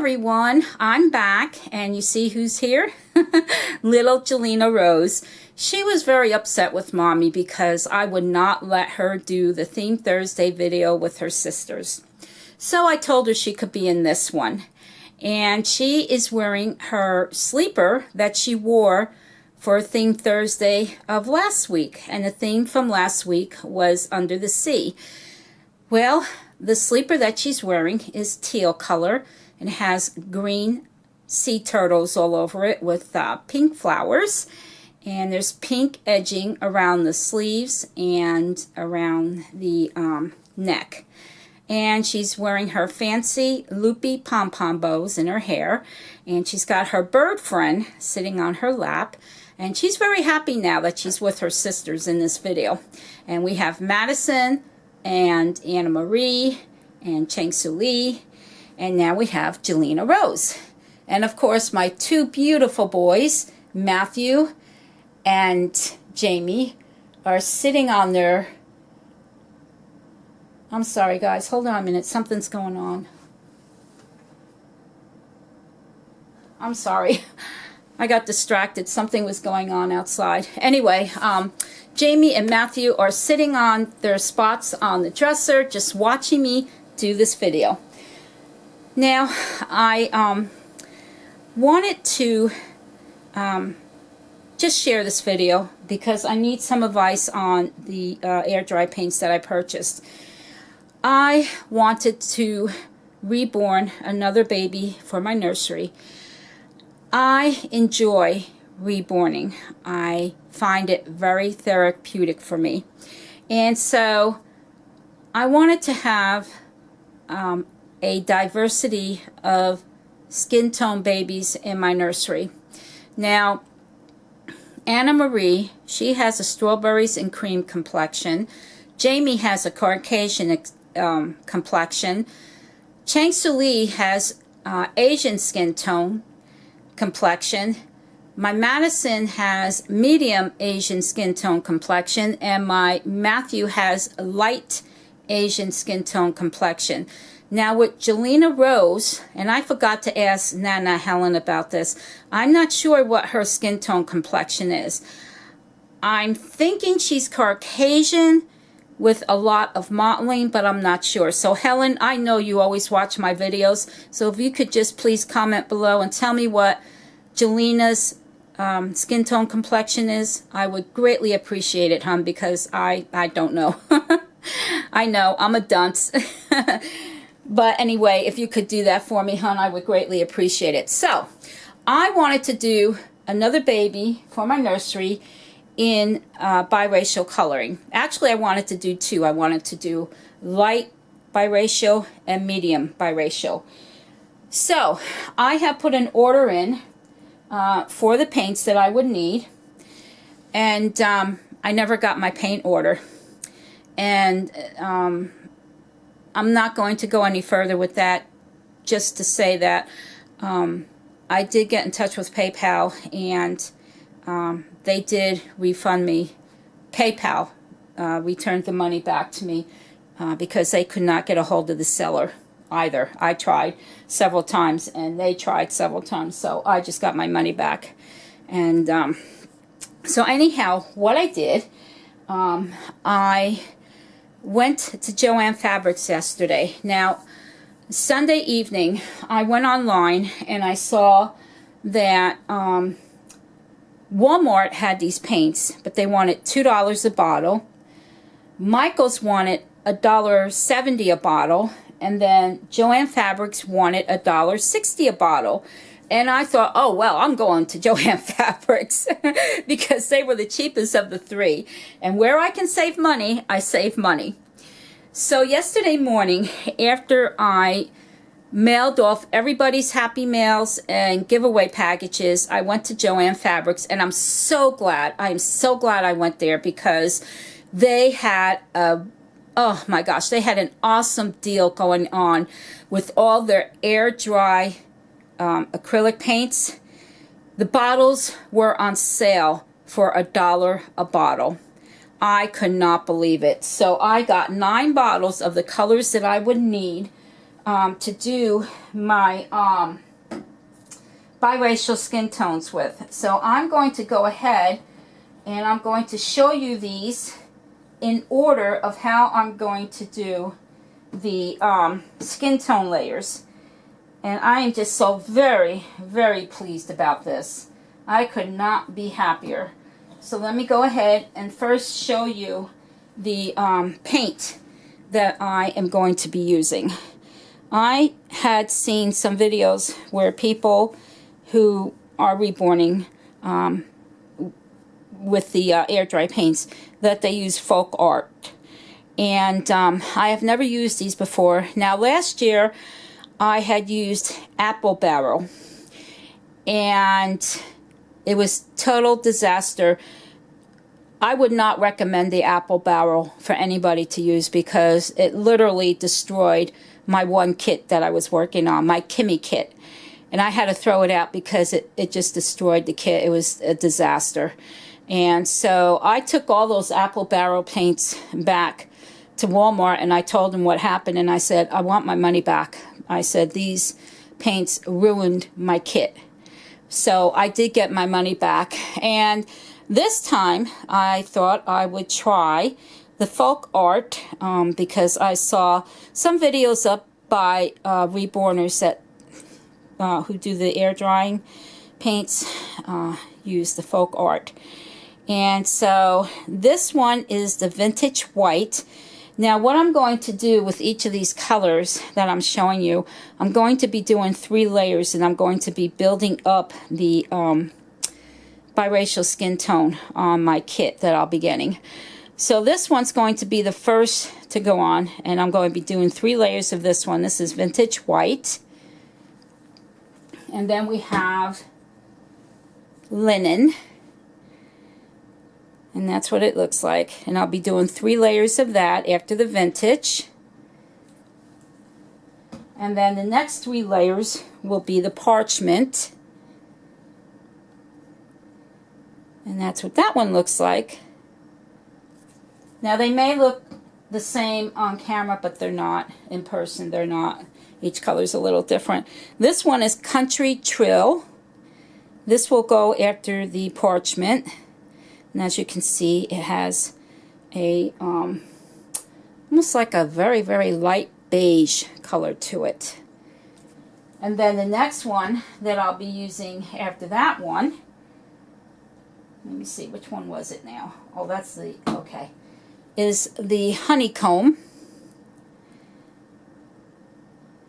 everyone, I'm back, and you see who's here? Little Jelena Rose. She was very upset with mommy because I would not let her do the Theme Thursday video with her sisters. So I told her she could be in this one. And she is wearing her sleeper that she wore for Theme Thursday of last week. And the theme from last week was Under the Sea. Well, the sleeper that she's wearing is teal color and has green sea turtles all over it with pink flowers. And there's pink edging around the sleeves and around the neck. And she's wearing her fancy loopy pom-pom bows in her hair. And she's got her bird friend sitting on her lap. And she's very happy now that she's with her sisters in this video. And we have Madison and Anna Marie and Cheng Su Lee. And now we have Jelena Rose. And of course my two beautiful boys, Matthew and Jamie, are sitting on their... I'm sorry guys, hold on a minute, something's going on. I'm sorry, I got distracted, something was going on outside. Anyway, Jamie and Matthew are sitting on their spots on the dresser, just watching me do this video. Now, I wanted to just share this video because I need some advice on the air dry paints that I purchased. I wanted to reborn another baby for my nursery. I enjoy reborning. I find it very therapeutic for me. And so I wanted to have a diversity of skin tone babies in my nursery. Now, Anna Marie, she has a strawberries and cream complexion. Jamie has a Caucasian complexion. Cheng Su Lee has Asian skin tone complexion. My Madison has medium Asian skin tone complexion, and my Matthew has light Asian skin tone complexion. Now with Jelena Rose, and I forgot to ask Nana Helen about this, I'm not sure what her skin tone complexion is. I'm thinking she's Caucasian with a lot of mottling, but I'm not sure. So Helen, I know you always watch my videos, so if you could just please comment below and tell me what Jelena's skin tone complexion is, I would greatly appreciate it, hon, because I don't know. I know, I'm a dunce. But anyway, if you could do that for me, hon, I would greatly appreciate it. So, I wanted to do another baby for my nursery in biracial coloring. Actually, I wanted to do two. I wanted to do light biracial and medium biracial. So, I have put an order in for the paints that I would need. And I never got my paint order. And I'm not going to go any further with that, just to say that I did get in touch with PayPal, and they did refund me. PayPal returned the money back to me because they could not get a hold of the seller either. I tried several times, and they tried several times, so I just got my money back. And so anyhow, what I did, I went to Joann Fabrics yesterday. Now, Sunday evening, I went online and I saw that Walmart had these paints, but they wanted $2 a bottle. Michael's wanted $1.70 a bottle, and then Joann Fabrics wanted $1.60 a bottle. And I thought, oh, well, I'm going to Joann Fabrics because they were the cheapest of the three. And where I can save money, I save money. So yesterday morning, after I mailed off everybody's happy mails and giveaway packages, I went to Joann Fabrics, and I'm so glad. I'm so glad I went there because they had a... oh my gosh, they had an awesome deal going on with all their air dry acrylic paints. The bottles were on sale for $1 a bottle. I could not believe it. So I got 9 bottles of the colors that I would need to do my biracial skin tones with. So I'm going to go ahead and I'm going to show you these in order of how I'm going to do the skin tone layers. And I am just so very, very pleased about this. I could not be happier. So let me go ahead and first show you the paint that I am going to be using. I had seen some videos where people who are reborning with the air dry paints, that they use folk art. And I have never used these before. Now last year I had used apple barrel and it was total disaster. I would not recommend the apple barrel for anybody to use because it literally destroyed my one kit that I was working on, my Kimmy kit. And I had to throw it out because it just destroyed the kit. It was a disaster. And so I took all those apple barrel paints back to Walmart and I told them what happened, and I said, I want my money back. I said, these paints ruined my kit. So I did get my money back, and this time I thought I would try the folk art because I saw some videos up by reborners that who do the air drying paints use the folk art. And so this one is the vintage white. Now what I'm going to do with each of these colors that I'm showing you, I'm going to be doing 3 layers, and I'm going to be building up the biracial skin tone on my kit that I'll be getting. So this one's going to be the first to go on, and I'm going to be doing 3 layers of this one. This is vintage white. And then we have linen. And that's what it looks like. And I'll be doing 3 layers of that after the vintage. And then the next 3 layers will be the parchment. And that's what that one looks like. Now they may look the same on camera, but they're not. In person, they're not. Each color is a little different. This one is Country Trill. This will go after the parchment. And as you can see, it has a almost like a very, very light beige color to it. And then the next one that I'll be using after that one, let me see, which one was it now? Oh, that's the, okay, is the honeycomb.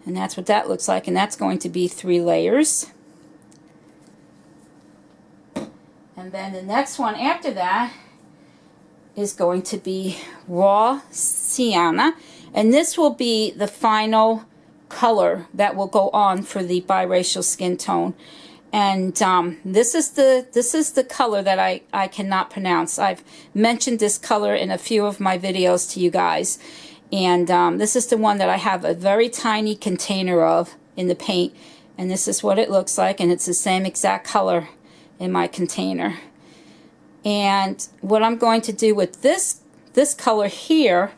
And that's what that looks like, and that's going to be 3 layers. And then the next one after that is going to be raw sienna, and this will be the final color that will go on for the biracial skin tone. And this is the color that I cannot pronounce. I've mentioned this color in a few of my videos to you guys, and this is the one that I have a very tiny container of in the paint, and this is what it looks like, and it's the same exact color in my container. And what I'm going to do with this color here,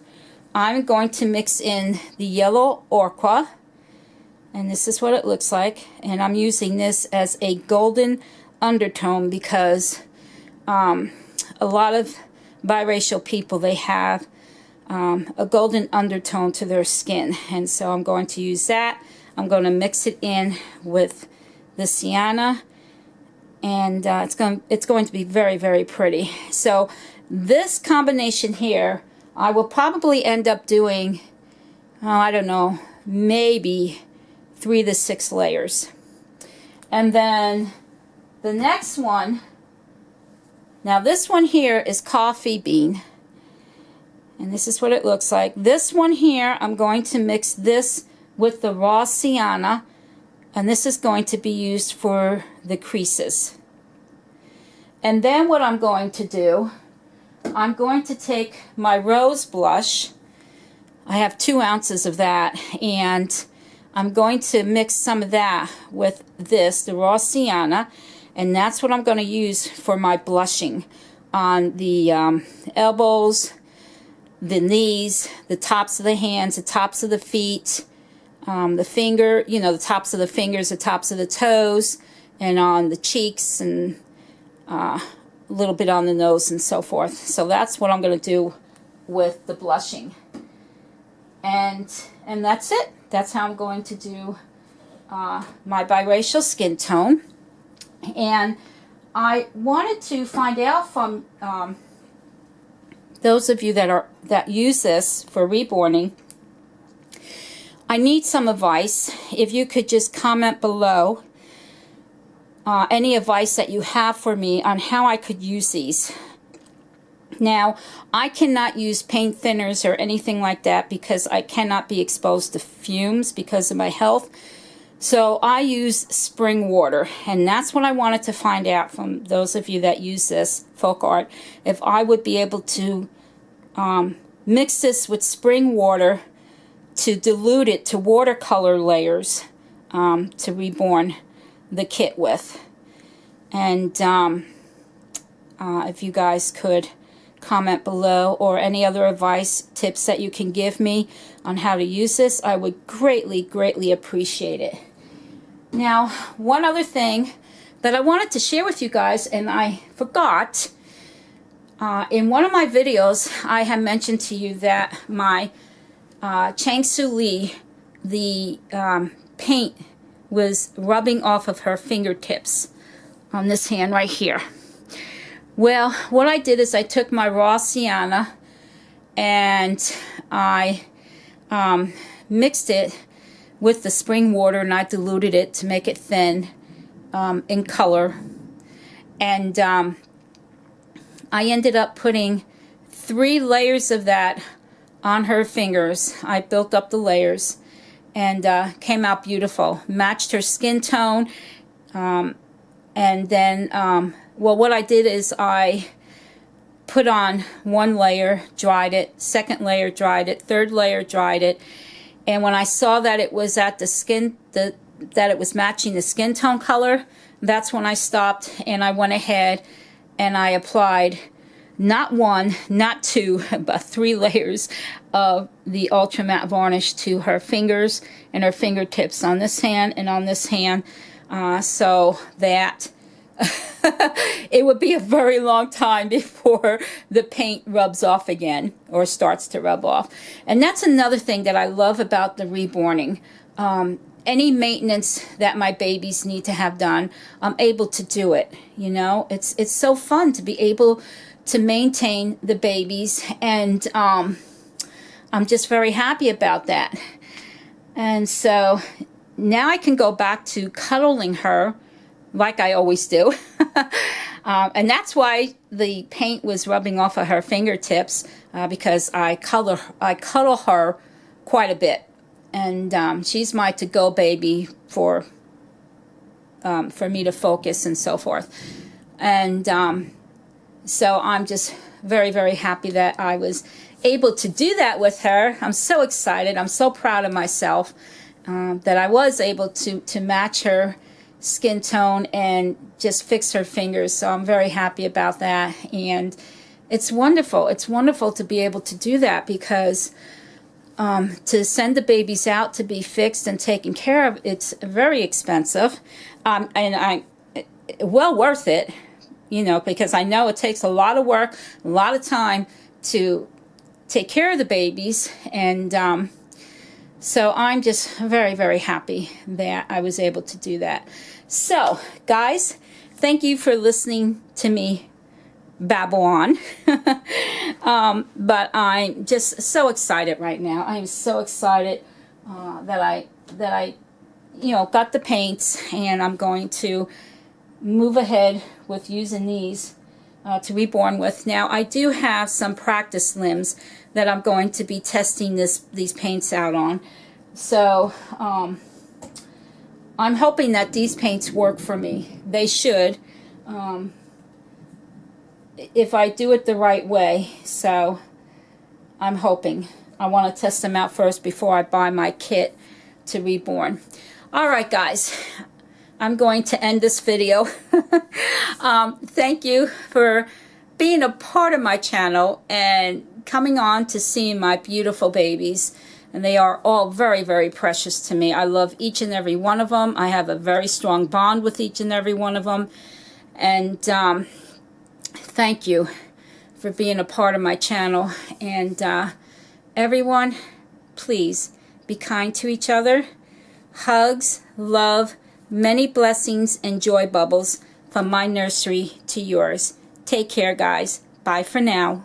I'm going to mix in the yellow ochre, and this is what it looks like, and I'm using this as a golden undertone because a lot of biracial people, they have a golden undertone to their skin, and so I'm going to use that. I'm going to mix it in with the sienna, and it's going to be very, very pretty. So this combination here, I will probably end up doing, I don't know, maybe 3 to 6 layers. And then the next one, now this one here is coffee bean, and this is what it looks like. This one here, I'm going to mix this with the raw sienna, and this is going to be used for the creases. And then what I'm going to do, I'm going to take my rose blush. I have 2 ounces of that, and I'm going to mix some of that with this, the raw sienna, and that's what I'm going to use for my blushing on the elbows, the knees, the tops of the hands, the tops of the feet, the finger, you know, the tops of the fingers, the tops of the toes, and on the cheeks, and a little bit on the nose and so forth. So that's what I'm going to do with the blushing. And that's it. That's how I'm going to do my biracial skin tone. And I wanted to find out from those of you that use this for reborning. I need some advice. If you could just comment below any advice that you have for me on how I could use these. Now, I cannot use paint thinners or anything like that because I cannot be exposed to fumes because of my health. So I use spring water, and that's what I wanted to find out from those of you that use this, folk art, if I would be able to mix this with spring water to dilute it to watercolor layers to reborn the kit with. And if you guys could comment below, or any other advice, tips that you can give me on how to use this, I would greatly appreciate it. Now, one other thing that I wanted to share with you guys, and I forgot, in one of my videos I have mentioned to you that my Chang Su Lee, the paint was rubbing off of her fingertips on this hand right here. Well, what I did is I took my raw sienna and I mixed it with the spring water, and I diluted it to make it thin in color. And I ended up putting 3 layers of that on her fingers. I built up the layers, and came out beautiful. Matched her skin tone. And then, well, what I did is I put on 1 layer, dried it, 2nd layer, dried it, 3rd layer, dried it. And when I saw that it was at the skin, that it was matching the skin tone color, that's when I stopped, and I went ahead and I applied not 1, not 2, but 3 layers of the ultra matte varnish to her fingers and her fingertips on this hand and on this hand, so that it would be a very long time before the paint rubs off again, or starts to rub off. And that's another thing that I love about the reborning. Any maintenance that my babies need to have done, I'm able to do it. You know, it's so fun to be able to maintain the babies, and I'm just very happy about that. And so now I can go back to cuddling her like I always do. And that's why the paint was rubbing off of her fingertips, because I cuddle her quite a bit. And she's my to-go baby for me to focus and so forth. And so I'm just very happy that I was able to do that with her. I'm so excited. I'm so proud of myself that I was able to match her skin tone and just fix her fingers. So I'm very happy about that. And it's wonderful. It's wonderful to be able to do that, because to send the babies out to be fixed and taken care of, it's very expensive, and well worth it, you know, because I know it takes a lot of work, a lot of time to take care of the babies. And so I'm just very happy that I was able to do that. So guys, thank you for listening to me babble on. But I'm just so excited right now. I am so excited that I you know, got the paints, and I'm going to move ahead with using these to reborn with. Now I do have some practice limbs that I'm going to be testing these paints out on. So I'm hoping that these paints work for me. They should, if I do it the right way. So I'm hoping. I want to test them out first before I buy my kit to reborn. Alright guys, I'm going to end this video. Thank you for being a part of my channel and coming on to see my beautiful babies. And they are all very, very precious to me. I love each and every one of them. I have a very strong bond with each and every one of them. And thank you for being a part of my channel. And everyone, please be kind to each other. Hugs, love, many blessings, and joy bubbles from my nursery to yours. Take care, guys. Bye for now.